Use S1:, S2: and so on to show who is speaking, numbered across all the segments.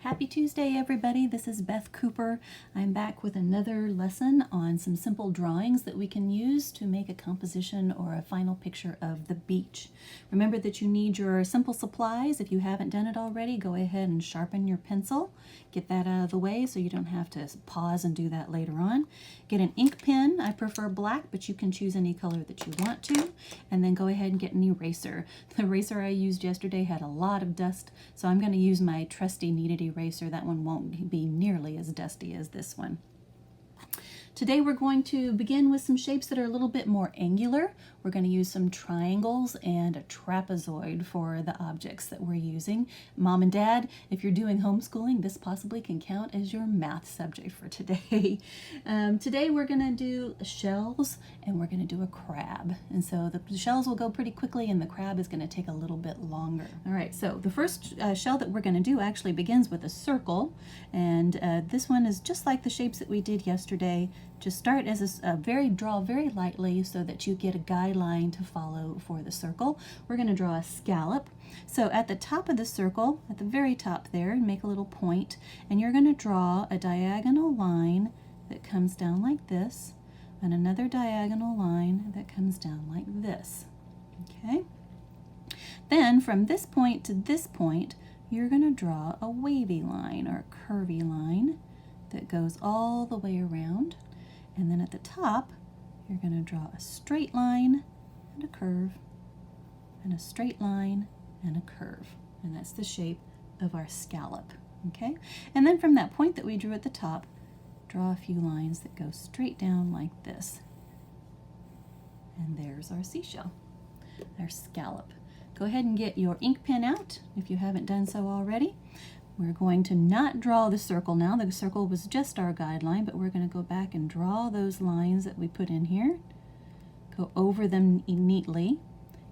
S1: Happy Tuesday, everybody. This is Beth Cooper. I'm back with another lesson on some simple drawings that we can use to make a composition or a final picture of the beach. Remember that you need your simple supplies. If you haven't done it already, go ahead and sharpen your pencil. Get that out of the way so you don't have to pause and do that later on. Get an ink pen. I prefer black, but you can choose any color that you want to. And then go ahead and get an eraser. The eraser I used yesterday had a lot of dust, so I'm going to use my trusty kneaded eraser. That one won't be nearly as dusty as this one. Today we're going to begin with some shapes that are a little bit more angular. We're going to use some triangles and a trapezoid for the objects that we're using. Mom and Dad, if you're doing homeschooling, this possibly can count as your math subject for today. Today we're going to do shells and we're going to do a crab. And so the shells will go pretty quickly and the crab is going to take a little bit longer. All right, so the first shell that we're going to do actually begins with a circle. And this one is just like the shapes that we did yesterday. Just start as draw very lightly so that you get a guideline to follow for the circle. We're going to draw a scallop. So at the top of the circle, at the very top there, make a little point, and you're going to draw a diagonal line that comes down like this, and another diagonal line that comes down like this. Okay? Then from this point to this point, you're going to draw a wavy line or a curvy line that goes all the way around. And then at the top, you're going to draw a straight line and a curve, and a straight line and a curve. And that's the shape of our scallop, okay? And then from that point that we drew at the top, draw a few lines that go straight down like this. And there's our seashell, our scallop. Go ahead and get your ink pen out if you haven't done so already. We're going to not draw the circle now. The circle was just our guideline, but we're going to go back and draw those lines that we put in here. Go over them neatly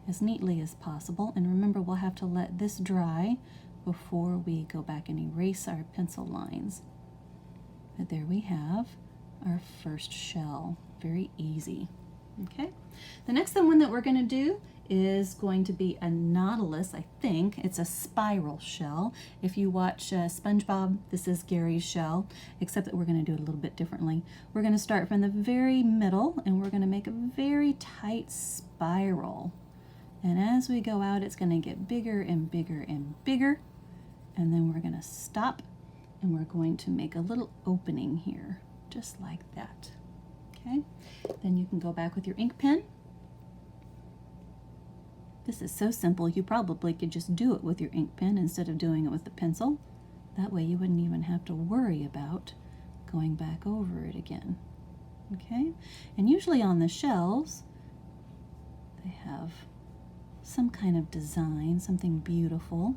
S1: as possible. And remember, we'll have to let this dry before we go back and erase our pencil lines. But there we have our first shell. Very easy. Okay. The next one that we're going to do is going to be a Nautilus, I think. It's a spiral shell. If you watch SpongeBob, this is Gary's shell, except that we're going to do it a little bit differently. We're going to start from the very middle, and we're going to make a very tight spiral. And as we go out, it's going to get bigger and bigger and bigger. And then we're going to stop, and we're going to make a little opening here, just like that. Okay? Then you can go back with your ink pen. This is so simple, you probably could just do it with your ink pen instead of doing it with the pencil. That way you wouldn't even have to worry about going back over it again. Okay? And usually on the shells, they have some kind of design, something beautiful.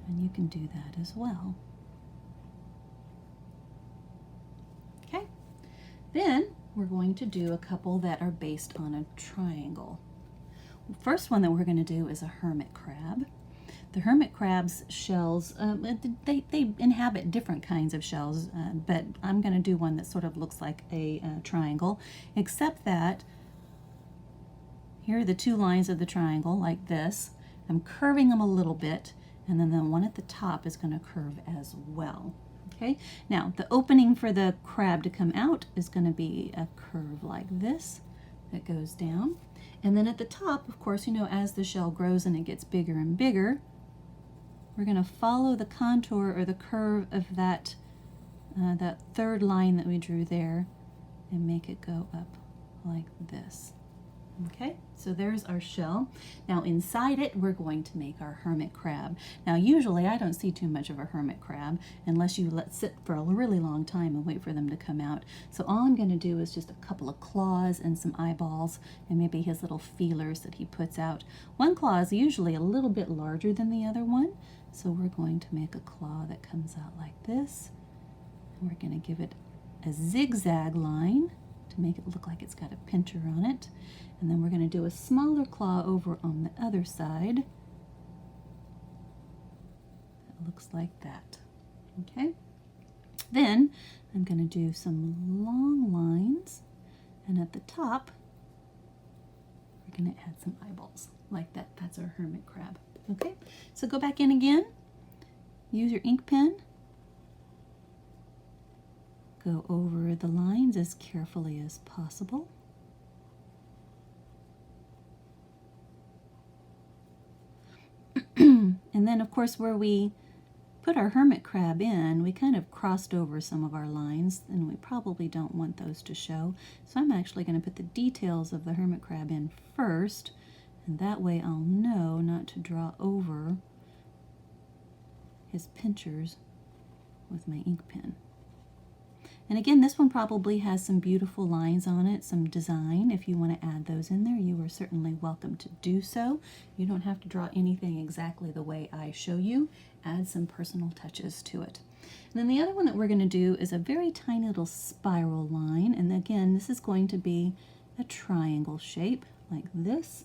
S1: And you can do that as well. Okay? Then we're going to do a couple that are based on a triangle. The first one that we're going to do is a hermit crab. The hermit crab's shells, they inhabit different kinds of shells, but I'm going to do one that sort of looks like a triangle, except that here are the two lines of the triangle like this. I'm curving them a little bit, and then the one at the top is going to curve as well. Okay, now the opening for the crab to come out is going to be a curve like this that goes down. And then at the top, of course, you know, as the shell grows and it gets bigger and bigger, we're going to follow the contour or the curve of that third line that we drew there and make it go up like this. Okay, so there's our shell. Now inside it, we're going to make our hermit crab. Now usually I don't see too much of a hermit crab unless you let it sit for a really long time and wait for them to come out. So all I'm going to do is just a couple of claws and some eyeballs and maybe his little feelers that he puts out. One claw is usually a little bit larger than the other one, so we're going to make a claw that comes out like this. And we're going to give it a zigzag line to make it look like it's got a pincher on it. And then we're going to do a smaller claw over on the other side. That looks like that. Okay? Then I'm going to do some long lines, and at the top we're going to add some eyeballs like that. That's our hermit crab. Okay? So go back in again. use your ink pen. Go over the lines as carefully as possible. And then, of course, where we put our hermit crab in, we kind of crossed over some of our lines, and we probably don't want those to show. So I'm actually going to put the details of the hermit crab in first, and that way I'll know not to draw over his pinchers with my ink pen. And again, this one probably has some beautiful lines on it, some design. If you want to add those in there, you are certainly welcome to do so. You don't have to draw anything exactly the way I show you. Add some personal touches to it. And then the other one that we're going to do is a very tiny little spiral line. And again, this is going to be a triangle shape like this.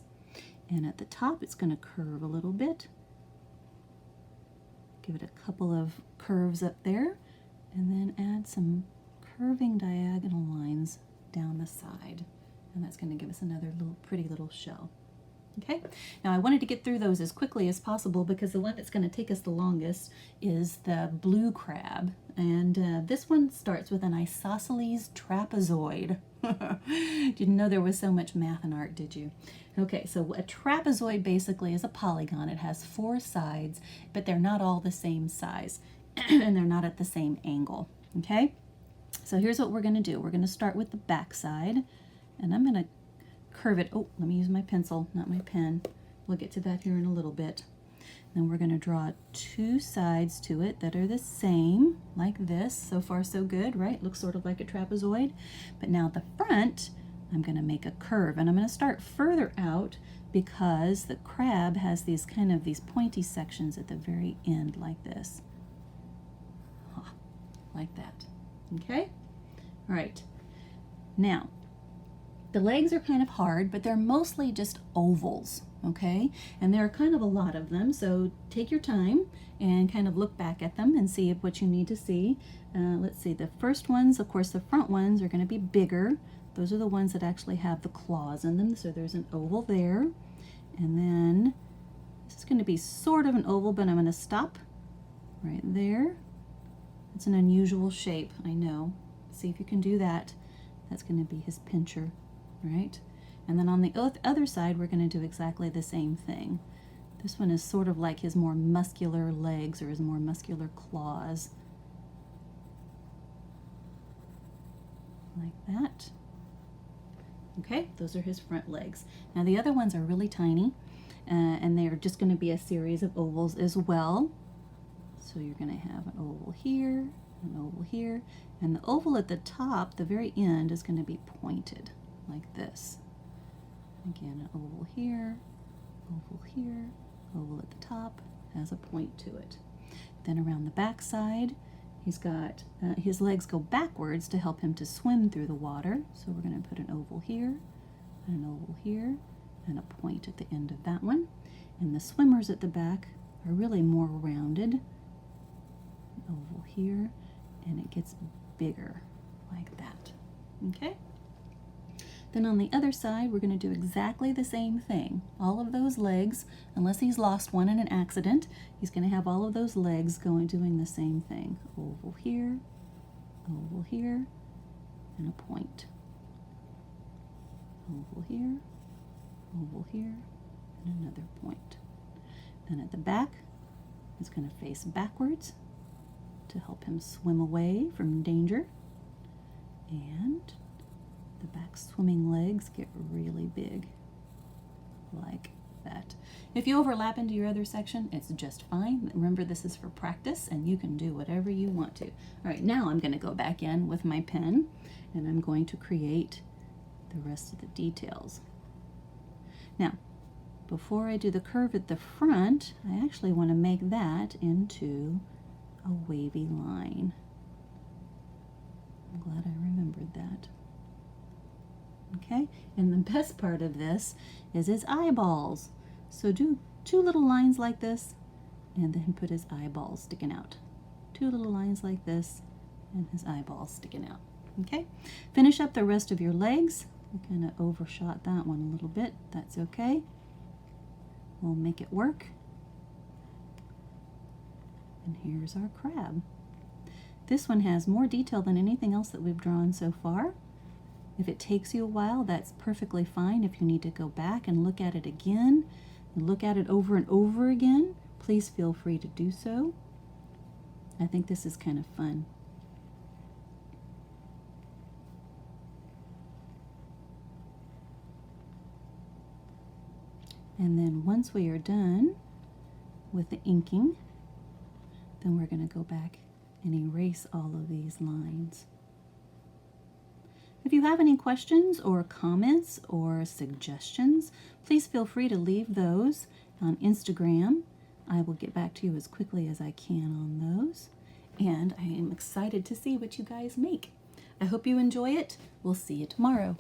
S1: And at the top, it's going to curve a little bit. Give it a couple of curves up there, and then add some curving diagonal lines down the side, and that's going to give us another pretty little shell. Okay, now I wanted to get through those as quickly as possible because the one that's going to take us the longest is the blue crab, and this one starts with an Isosceles Trapezoid. Didn't know there was so much math and art, did you? Okay, so a trapezoid basically is a polygon. It has 4 sides, but they're not all the same size, and they're not at the same angle. Okay, so here's what we're going to do. We're going to start with the back side, and I'm going to curve it. Oh, let me use my pencil, not my pen. We'll get to that here in a little bit. Then we're going to draw 2 sides to it that are the same, like this. So far, so good, right? Looks sort of like a trapezoid. But now at the front, I'm going to make a curve, and I'm going to start further out because the crab has these these pointy sections at the very end, like this. Like that. Okay? All right. Now, the legs are kind of hard, but they're mostly just ovals, okay? And there are kind of a lot of them, so take your time and kind of look back at them and see what you need to see. Let's see, the first ones, of course, the front ones are going to be bigger. Those are the ones that actually have the claws in them, so there's an oval there. And then this is going to be sort of an oval, but I'm going to stop right there. It's an unusual shape, I know. See if you can do that. That's going to be his pincher, right? And then on the other side, we're going to do exactly the same thing. This one is sort of like his more muscular legs or his more muscular claws. Like that. Okay, those are his front legs. Now the other ones are really tiny, and they are just going to be a series of ovals as well. So you're going to have an oval here, an oval here, and the oval at the top, the very end, is going to be pointed like this. Again, an oval here, oval at the top, has a point to it. Then around the back side, he's got, his legs go backwards to help him to swim through the water. So we're going to put an oval here, and an oval here, and a point at the end of that one. And the swimmers at the back are really more rounded. Oval here, and it gets bigger like that. Okay? Then on the other side, we're going to do exactly the same thing. All of those legs, unless he's lost one in an accident, he's going to have all of those legs doing the same thing. Oval here, and a point. Oval here, and another point. Then at the back, it's going to face backwards to help him swim away from danger. And the back swimming legs get really big, like that. If you overlap into your other section, it's just fine. Remember, this is for practice, and you can do whatever you want to. All right, now I'm going to go back in with my pen, and I'm going to create the rest of the details. Now, before I do the curve at the front, I actually want to make that into a wavy line. I'm glad I remembered that. Okay, and the best part of this is his eyeballs. So do 2 little lines like this, and then put his eyeballs sticking out. 2 little lines like this, and his eyeballs sticking out. Okay, finish up the rest of your legs. I kind of overshot that one a little bit. That's okay. We'll make it work. And here's our crab. This one has more detail than anything else that we've drawn so far. If it takes you a while, that's perfectly fine. If you need to go back and look at it again, and look at it over and over again, please feel free to do so. I think this is kind of fun. And then once we are done with the inking, then we're going to go back and erase all of these lines. If you have any questions or comments or suggestions, please feel free to leave those on Instagram. I will get back to you as quickly as I can on those. And I am excited to see what you guys make. I hope you enjoy it. We'll see you tomorrow.